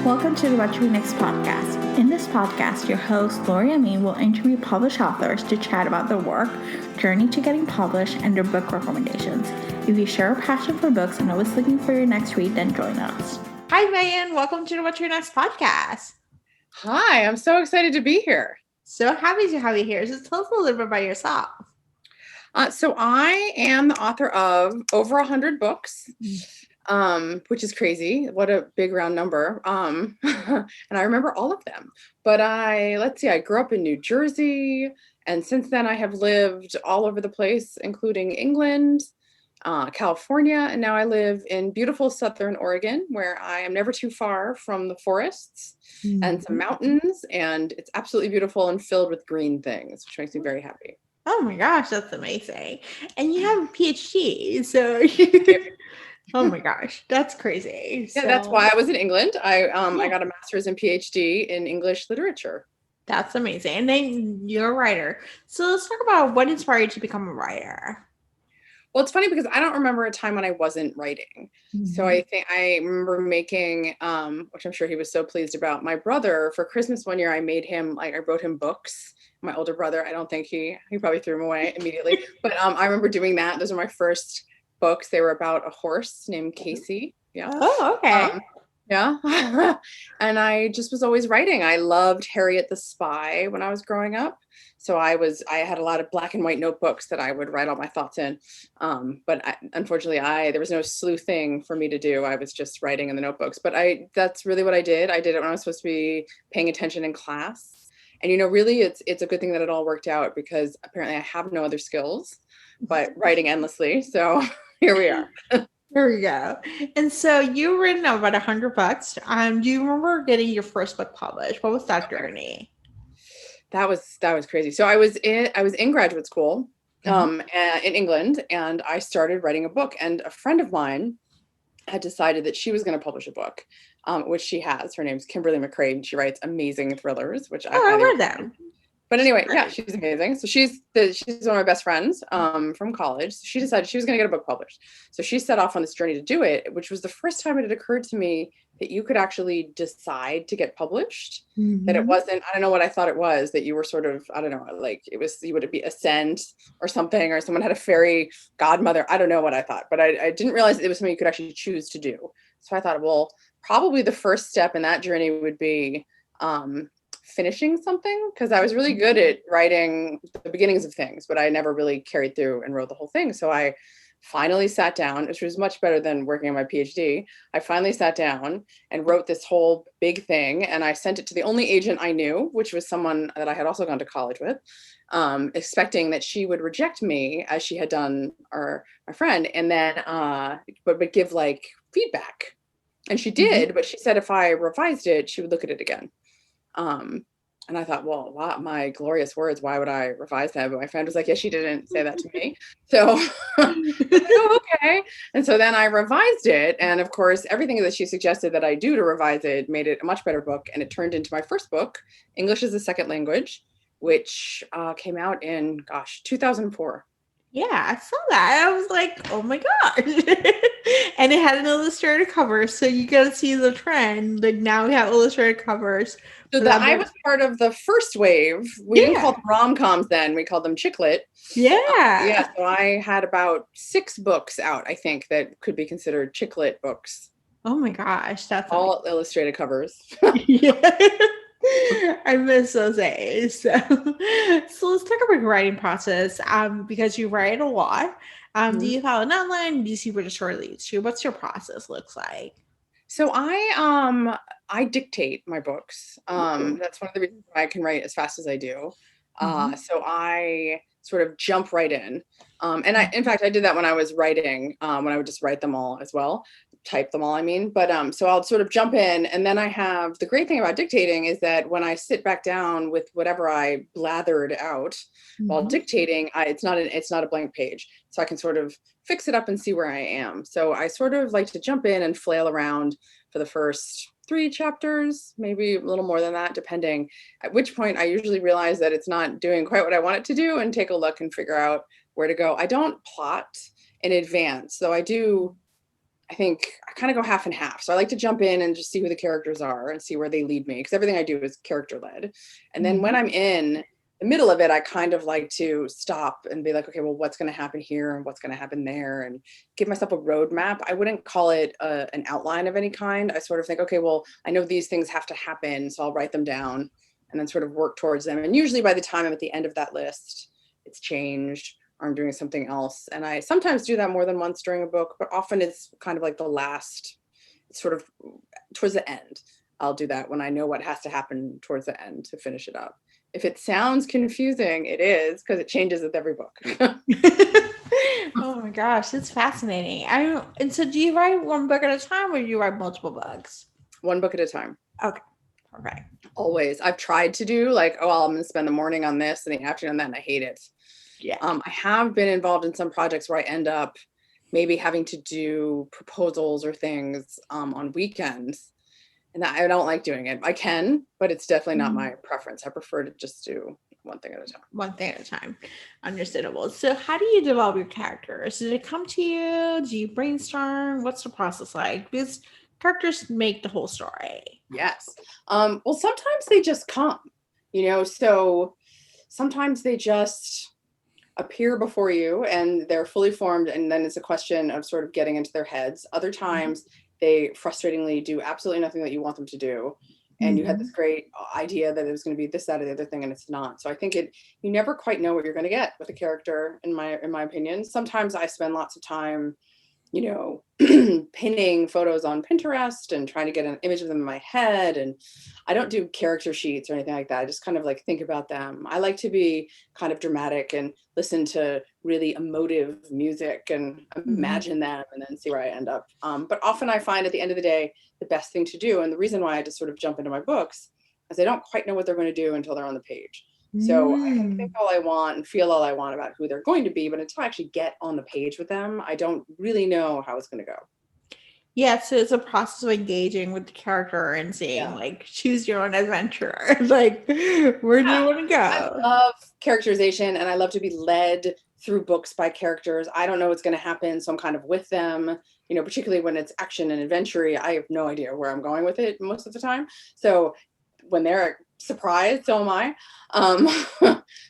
Welcome to the What to Read Next podcast. In this podcast, your host, Lori Amin, will interview published authors to chat about their work, journey to getting published, and their book recommendations. If you share a passion for books and always looking for your next read, then join us. Hi, Megan. Welcome to the What to Read Next podcast. Hi, I'm so excited to be here. So happy to have you here. So tell us a little bit about yourself. So I am the author of over 100 books. Which is crazy. What a big round number. And I remember all of them. But I grew up in New Jersey. And since then I have lived all over the place, including England, California. And now I live in beautiful Southern Oregon, where I am never too far from the forests and some mountains. And it's absolutely beautiful and filled with green things, which makes me very happy. Oh my gosh, that's amazing. And you have a PhD. So oh my gosh, that's crazy. Yeah, that's why I was in England. I got a master's and PhD in English literature. That's amazing. And then you're a writer. So let's talk about what inspired you to become a writer. Well, it's funny because I don't remember a time when I wasn't writing. Mm-hmm. So I think I remember making, which I'm sure he was so pleased about, my brother for Christmas one year. I wrote him books. My older brother, I don't think he probably threw them away immediately. But I remember doing that. Those are my first books. They were about a horse named Casey. Yeah. Oh, okay. Yeah. And I just was always writing. I loved Harriet the Spy when I was growing up. So I had a lot of black and white notebooks that I would write all my thoughts in. But unfortunately, there was no sleuthing for me to do. I was just writing in the notebooks. But that's really what I did. I did it when I was supposed to be paying attention in class. And, really, it's a good thing that it all worked out, because apparently I have no other skills but writing endlessly. So here we are. There we go. And so you've written about 100 books. Do you remember getting your first book published? What was that journey? That was crazy. So I was in graduate school in England, and I started writing a book. And a friend of mine had decided that she was going to publish a book, which she has. Her name's Kimberly McCrae. She writes amazing thrillers, which I read them. But anyway, yeah, she's amazing. So she's one of my best friends from college. So she decided she was going to get a book published. So she set off on this journey to do it, which was the first time it had occurred to me that you could actually decide to get published. Mm-hmm. That it wasn't, I don't know what I thought it was, that you were sort of, I don't know, like you would be ascend or something, or someone had a fairy godmother. I don't know what I thought, but I didn't realize that it was something you could actually choose to do. So I thought, well, probably the first step in that journey would be finishing something, because I was really good at writing the beginnings of things, but I never really carried through and wrote the whole thing. So I finally sat down, which was much better than working on my PhD. I finally sat down and wrote this whole big thing, and I sent it to the only agent I knew, which was someone that I had also gone to college with, expecting that she would reject me as she had done my friend, and then but give like feedback. And she did, but she said if I revised it, she would look at it again. And I thought, well, wow, my glorious words, why would I revise that? But my friend was like, yeah, she didn't say that to me. So, okay. And so then I revised it. And of course, everything that she suggested that I do to revise it made it a much better book. And it turned into my first book, English as a Second Language, which came out in, 2004. Yeah, I saw that. I was like, oh my gosh. And it had an illustrated cover. So you got to see the trend. Like now we have illustrated covers. So I was part of the first wave. We didn't call them rom-coms then. We called them chicklet. Yeah. So I had about 6 books out, I think, that could be considered chicklet books. Oh my gosh. That's all illustrated covers. Yeah. I miss those days. So let's talk about your writing process. Because you write a lot. Do you follow an outline? Do you see where the story leads to? What's your process looks like? So I dictate my books. That's one of the reasons why I can write as fast as I do. So I sort of jump right in. And in fact, I did that when I was writing, when I would just write them all as well. Type them all, I mean, but so I'll sort of jump in, and then I have the great thing about dictating is that when I sit back down with whatever I blathered out while dictating, it's not a blank page, so I can sort of fix it up and see where I am. So I sort of like to jump in and flail around for the first 3 chapters, maybe a little more than that, depending, at which point I usually realize that it's not doing quite what I want it to do and take a look and figure out where to go. I don't plot in advance, though I do I think I kind of go half and half. So I like to jump in and just see who the characters are and see where they lead me, because everything I do is character led. And then when I'm in the middle of it, I kind of like to stop and be like, okay, well, what's going to happen here and what's going to happen there, and give myself a roadmap. I wouldn't call it an outline of any kind. I sort of think, okay, well, I know these things have to happen, so I'll write them down and then sort of work towards them. And usually by the time I'm at the end of that list, it's changed, or I'm doing something else. And I sometimes do that more than once during a book, but often it's kind of like the last, sort of towards the end. I'll do that when I know what has to happen towards the end to finish it up. If it sounds confusing, it is, because it changes with every book. Oh my gosh, it's fascinating. And so do you write one book at a time, or do you write multiple books? One book at a time. Okay. Okay. Always. I've tried to do like, oh, well, I'm going to spend the morning on this and the afternoon on that, and I hate it. Yeah. I have been involved in some projects where I end up maybe having to do proposals or things on weekends, and I don't like doing it. I can, but it's definitely not my preference. I prefer to just do one thing at a time. One thing at a time. Understandable. So how do you develop your characters? Did it come to you? Do you brainstorm? What's the process like? Because characters make the whole story. Yes. Well, sometimes they just come, so sometimes they just appear before you and they're fully formed, and then it's a question of sort of getting into their heads. Other times they frustratingly do absolutely nothing that you want them to do, and you had this great idea that it was going to be this, that, or the other thing, and it's not. So I think you never quite know what you're going to get with a character, in my opinion. Sometimes I spend lots of time pinning photos on Pinterest and trying to get an image of them in my head. And I don't do character sheets or anything like that. I just kind of like think about them. I like to be kind of dramatic and listen to really emotive music and imagine them and then see where I end up. But often I find at the end of the day, the best thing to do, and the reason why I just sort of jump into my books, is I don't quite know what they're going to do until they're on the page. So I can think all I want and feel all I want about who they're going to be, but until I actually get on the page with them, I don't really know how it's going to go. Yeah, so it's a process of engaging with the character and saying, like, choose your own adventure. Like, where do you want to go? I love characterization, and I love to be led through books by characters. I don't know what's going to happen, so I'm kind of with them, particularly when it's action and adventure. I have no idea where I'm going with it most of the time. So when they're surprised, so am I.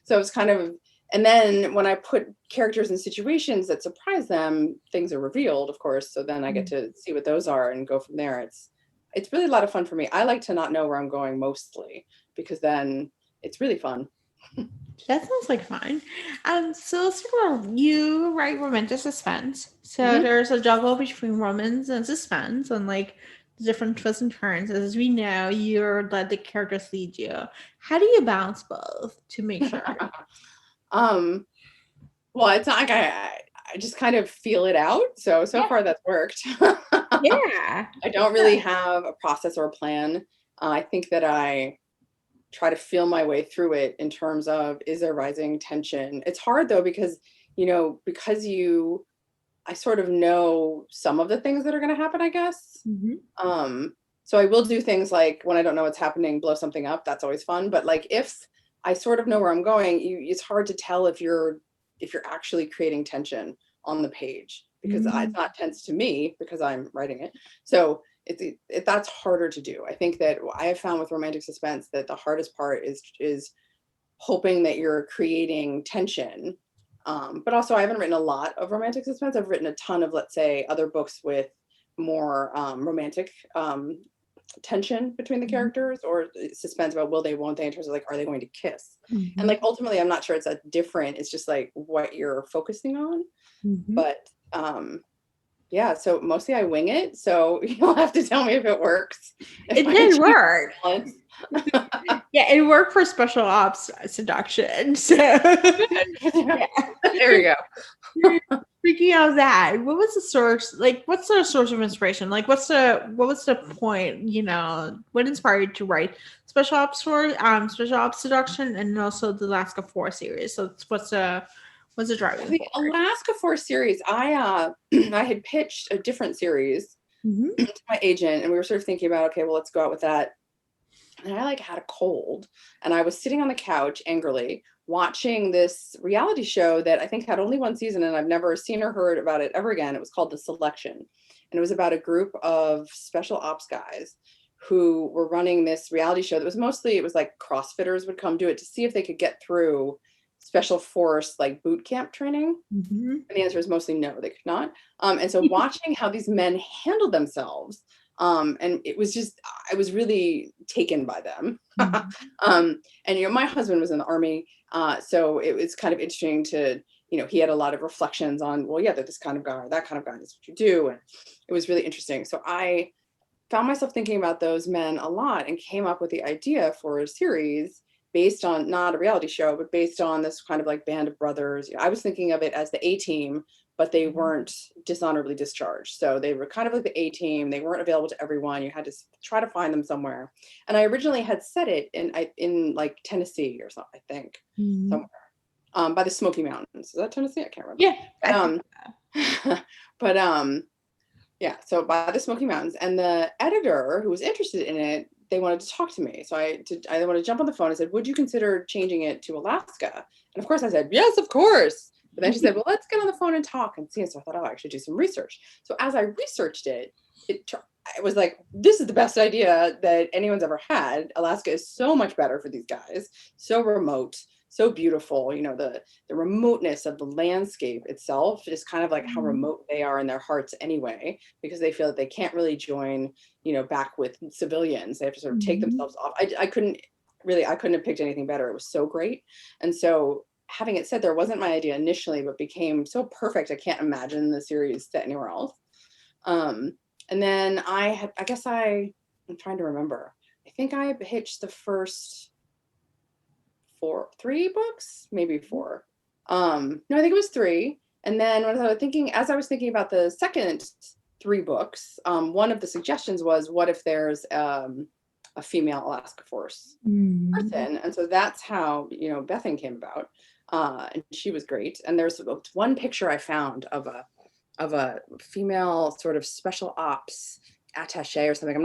So it's kind of, and then when I put characters in situations that surprise them, things are revealed, of course. So then I get to see what those are and go from there. It's really a lot of fun for me. I like to not know where I'm going mostly, because then it's really fun. That sounds like fun. So let's talk about, you write romantic suspense. So there's a juggle between romance and suspense, and like the different twists and turns. As we know, you're let the characters lead you. How do you balance both to make sure? Well, it's not like I just kind of feel it out. So far that's worked. Yeah. I don't really have a process or a plan. I think that I try to feel my way through it in terms of, is there rising tension? It's hard though, because, I sort of know some of the things that are going to happen, I guess. So I will do things like, when I don't know what's happening, blow something up. That's always fun. But like, if I sort of know where I'm going, it's hard to tell if you're actually creating tension on the page, because it's not tense to me because I'm writing it. So that's harder to do. I think that I have found with romantic suspense that the hardest part is hoping that you're creating tension. But also, I haven't written a lot of romantic suspense. I've written a ton of, let's say, other books with more romantic tension between the characters, or suspense about will they, won't they, in terms of like, are they going to kiss? And like, ultimately, I'm not sure it's that different. It's just like what you're focusing on. But yeah, so mostly I wing it. So you'll have to tell me if it works. It did work. Yeah, it worked for Special Ops Seduction. So yeah. There we go. Speaking of that, what was the source? Like, what's the source of inspiration? Like, what was the point? What inspired you to write Special Ops Seduction, and also the Alaska 4 series? So what's the driving The Alaska 4 series, I had pitched a different series to my agent, and we were sort of thinking about, okay, well, let's go out with that. And I had a cold, and I was sitting on the couch angrily watching this reality show that I think had only one season, and I've never seen or heard about it ever again. It was called The Selection. And it was about a group of special ops guys who were running this reality show that was mostly, it was like CrossFitters would come do it to see if they could get through special force like boot camp training. Mm-hmm. And the answer is mostly no, they could not. And so watching how these men handled themselves, and it was just, I was really taken by them. And, you know, my husband was in the Army, so it was kind of interesting to, you know, he had a lot of reflections on, well, yeah, they're this kind of guy or that kind of guy, that's what you do. And it was really interesting. So I found myself thinking about those men a lot and came up with the idea for a series based on, not a reality show, but based on this kind of like band of brothers. You know, I was thinking of it as the A-team, but they weren't dishonorably discharged. So they were kind of like the A-team. They weren't available to everyone. You had to try to find them somewhere. And I originally had set it in like Tennessee or something, I think, somewhere. By the Smoky Mountains. Is that Tennessee? I can't remember. Yeah. Yeah, so by the Smoky Mountains. And the editor who was interested in it, they wanted to talk to me. So I wanted to jump on the phone and said, would you consider changing it to Alaska? And of course I said, yes, of course. But then she said, well, let's get on the phone and talk and see. And so I thought, oh, I should do some research. So as I researched it, it was like, this is the best idea that anyone's ever had. Alaska is so much better for these guys, so remote, so beautiful. You know, the remoteness of the landscape itself is kind of like how remote they are in their hearts anyway, because they feel that they can't really join, you know, back with civilians. They have to sort of take themselves off. I couldn't have picked anything better. It was so great. And so having it said, there wasn't my idea initially, but became so perfect. I can't imagine the series set anywhere else. And then I'm trying to remember. I think I pitched the first 3 books, maybe 4. No, I think it was 3. And then as I was thinking about the second 3 books, one of the suggestions was, what if there's a female Alaska Force person? And so that's how, you know, Bethan came about. And she was great. And there's one picture I found of a female sort of special ops attaché or something.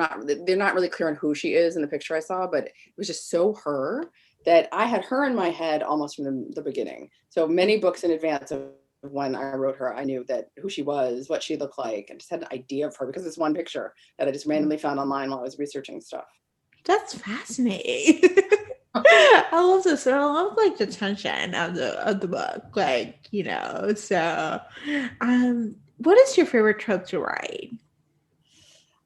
They're not really clear on who she is in the picture I saw, but it was just so her that I had her in my head almost from the beginning. So many books in advance of when I wrote her, I knew that who she was, what she looked like, and just had an idea of her because it's one picture that I just randomly found online while I was researching stuff. That's fascinating. I love this. And I love like the tension of the book. Like, you know, so what is your favorite trope to write?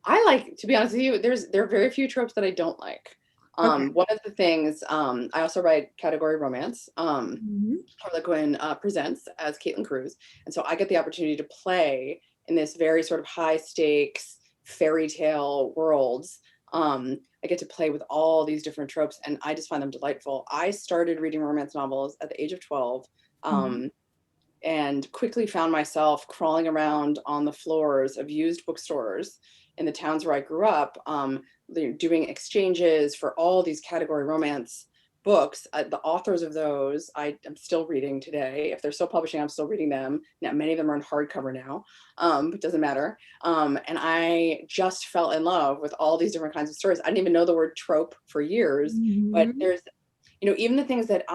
I like, to be honest with you, there are very few tropes that I don't like. One of the things, I also write category romance. Harlequin presents as Caitlin Cruz. And so I get the opportunity to play in this very sort of high stakes fairy tale worlds. I get to play with all these different tropes and I just find them delightful. I started reading romance novels at the age of 12 and quickly found myself crawling around on the floors of used bookstores in the towns where I grew up, doing exchanges for all these category romance books. The authors of those I am still reading today. If they're still publishing, I'm still reading them. Now, many of them are in hardcover now, but it doesn't matter. And I just fell in love with all these different kinds of stories. I didn't even know the word trope for years, but there's, you know, even the things that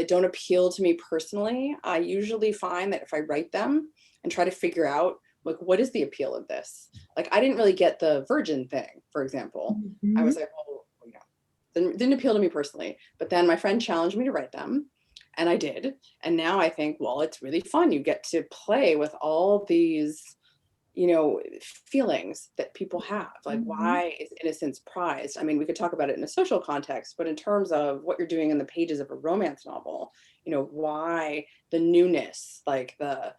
don't appeal to me personally, I usually find that if I write them and try to figure out, like, what is the appeal of this? Like, I didn't really get the virgin thing, for example. I was like, well, you know, didn't appeal to me personally. But then my friend challenged me to write them, and I did. And now I think, well, it's really fun. You get to play with all these, you know, feelings that people have. Like, why is innocence prized? I mean, we could talk about it in a social context, but in terms of what you're doing in the pages of a romance novel, you know, why the newness, like the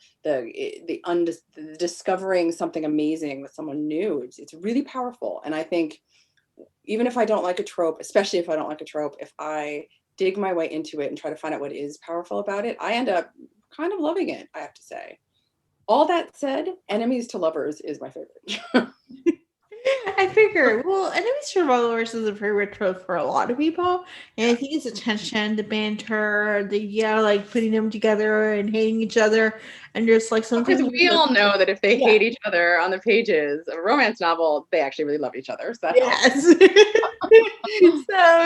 discovering something amazing with someone new, it's really powerful. And I think even if I don't like a trope, especially if I don't like a trope, if I dig my way into it and try to find out what is powerful about it, I end up kind of loving it, I have to say. All that said, enemies to lovers is my favorite. I figure, well, enemies to lovers is a favorite trope for a lot of people. And I think it's the tension, the banter, like putting them together and hating each other. And just like sometimes we all know that if they hate each other on the pages of a romance novel, they actually really love each other. So yes. So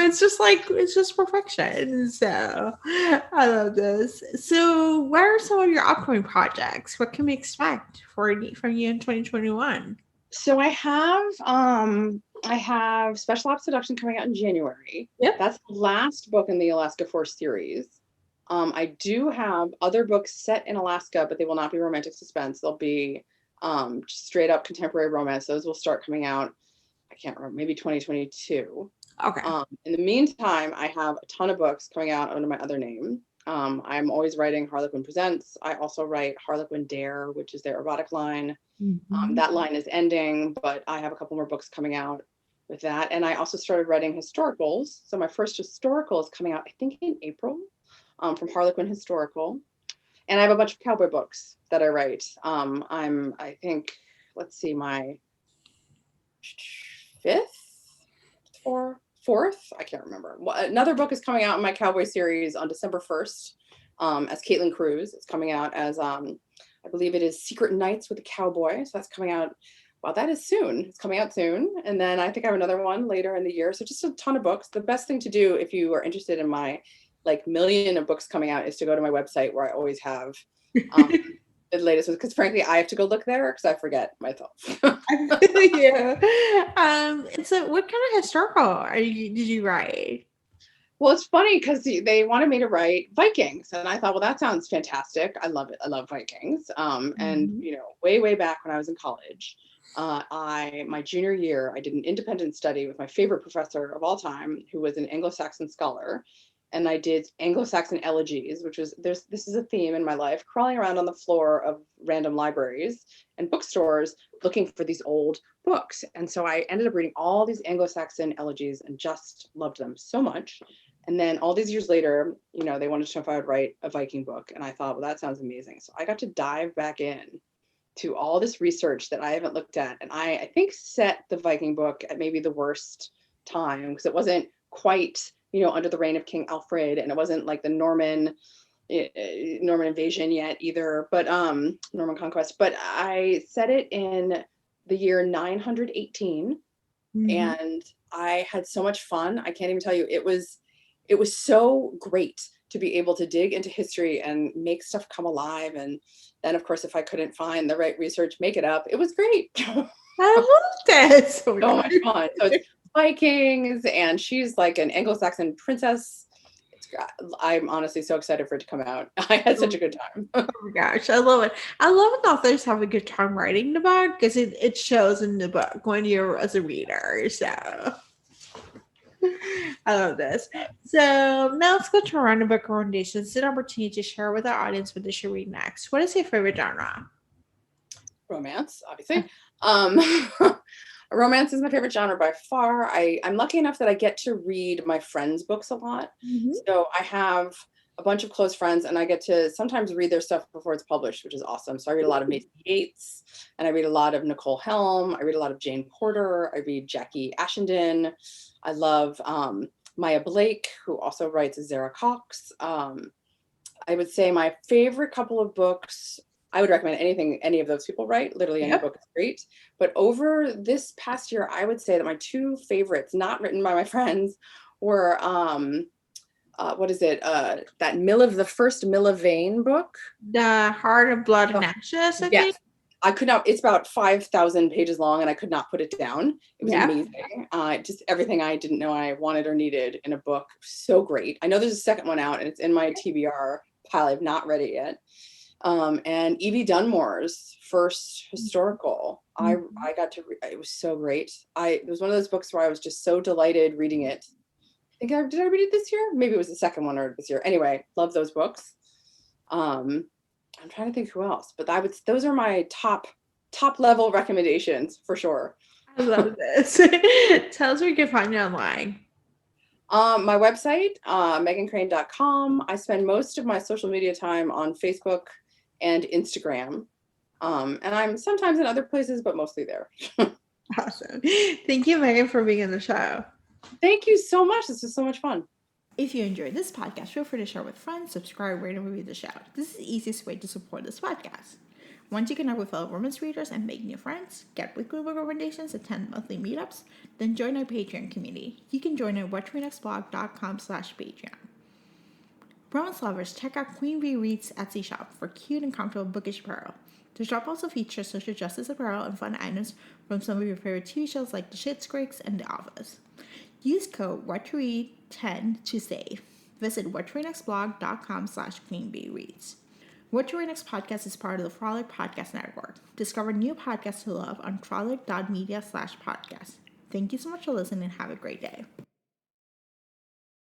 it's just perfection. So I love this. So what are some of your upcoming projects? What can we expect from you in 2021? So I have Special Ops Seduction coming out in January. Yep. That's the last book in the Alaska Force series. I do have other books set in Alaska, but they will not be romantic suspense. They'll be straight up contemporary romance. Those will start coming out, I can't remember, maybe 2022. Okay. In the meantime, I have a ton of books coming out under my other name. I'm always writing Harlequin Presents. I also write Harlequin Dare, which is their erotic line. That line is ending, but I have a couple more books coming out with that. And I also started writing historicals. So my first historical is coming out, I think, in April, from Harlequin Historical. And I have a bunch of cowboy books that I write. I think, let's see, my fourth, I can't remember. Another book is coming out in my cowboy series on December 1st as Caitlin Cruz. It's coming out as, I believe it is Secret Nights with a Cowboy. So that's coming out, well, that is soon. It's coming out soon. And then I think I have another one later in the year. So just a ton of books. The best thing to do if you are interested in my like million of books coming out is to go to my website where I always have the latest ones, because frankly I have to go look there because I forget myself. Yeah. So what kind of historical did you write? Well, it's funny because they wanted me to write Vikings, and I thought, well, that sounds fantastic. I love it. I love Vikings. And you know, way back when I was in college, my junior year, I did an independent study with my favorite professor of all time, who was an Anglo-Saxon scholar. And I did Anglo-Saxon elegies, which was this is a theme in my life, crawling around on the floor of random libraries and bookstores looking for these old books. And so I ended up reading all these Anglo-Saxon elegies and just loved them so much. And then all these years later, you know, they wanted to know if I would write a Viking book. And I thought, well, that sounds amazing. So I got to dive back in to all this research that I haven't looked at. And I think set the Viking book at maybe the worst time, because it wasn't quite, you know, under the reign of King Alfred, and it wasn't like the Norman invasion yet either, but Norman conquest. But I set it in the year 918, and I had so much fun. I can't even tell you. It was so great to be able to dig into history and make stuff come alive. And then, of course, if I couldn't find the right research, make it up. It was great. I love that. So much fun. So it's Vikings, and she's like an Anglo-Saxon princess. I'm honestly so excited for it to come out. I had such a good time. Oh my gosh, I love it. I love when authors have a good time writing the book, because it shows in the book when you're as a reader. So I love this. So now let's go to our random book recommendations. It's an opportunity to share with our audience what they should read next. What is your favorite genre? Romance, obviously. Romance is my favorite genre by far. I'm lucky enough that I get to read my friends' books a lot. So I have a bunch of close friends, and I get to sometimes read their stuff before it's published, which is awesome. So I read a lot of Macy Yates, and I read a lot of Nicole Helm. I read a lot of Jane Porter. I read Jackie Ashenden. I love Maya Blake, who also writes Zara Cox. I would say my favorite couple of books, I would recommend any of those people write. Literally any book is great. But over this past year, I would say that my two favorites, not written by my friends, were what is it? That the first Milla Vane book. The Heart of Blood and Ashes, I think. I could not, it's about 5,000 pages long, and I could not put it down. It was amazing. Just everything I didn't know I wanted or needed in a book. So great. I know there's a second one out, and it's in my TBR pile. I've not read it yet. And Evie Dunmore's first historical. I got to read, it was so great. It was one of those books where I was just so delighted reading it. Did I read it this year? Maybe it was the second one or this year. Anyway, love those books. I'm trying to think who else, but those are my top level recommendations for sure. I love this. Tell us where you can find you online. My website, megancrane.com. I spend most of my social media time on Facebook and Instagram. And I'm sometimes in other places, but mostly there. Awesome. Thank you, Megan, for being on the show. Thank you so much. This was so much fun. If you enjoyed this podcast, feel free to share with friends, subscribe, rate, and review the show. This is the easiest way to support this podcast. Once you connect with fellow romance readers and make new friends, get weekly book recommendations, attend monthly meetups, then join our Patreon community. You can join at whatchrenextblog.com/Patreon. Romance lovers, check out Queen Bee Reads Etsy shop for cute and comfortable bookish apparel. The shop also features social justice apparel and fun items from some of your favorite TV shows like The Schitt's Creek and The Office. Use code WhatToRead10 to save. Visit whattoreadnextblog.com/queenbeereads. What to Read Next podcast is part of the Frolic Podcast Network. Discover new podcasts to love on frolic.media/podcast. Thank you so much for listening and have a great day.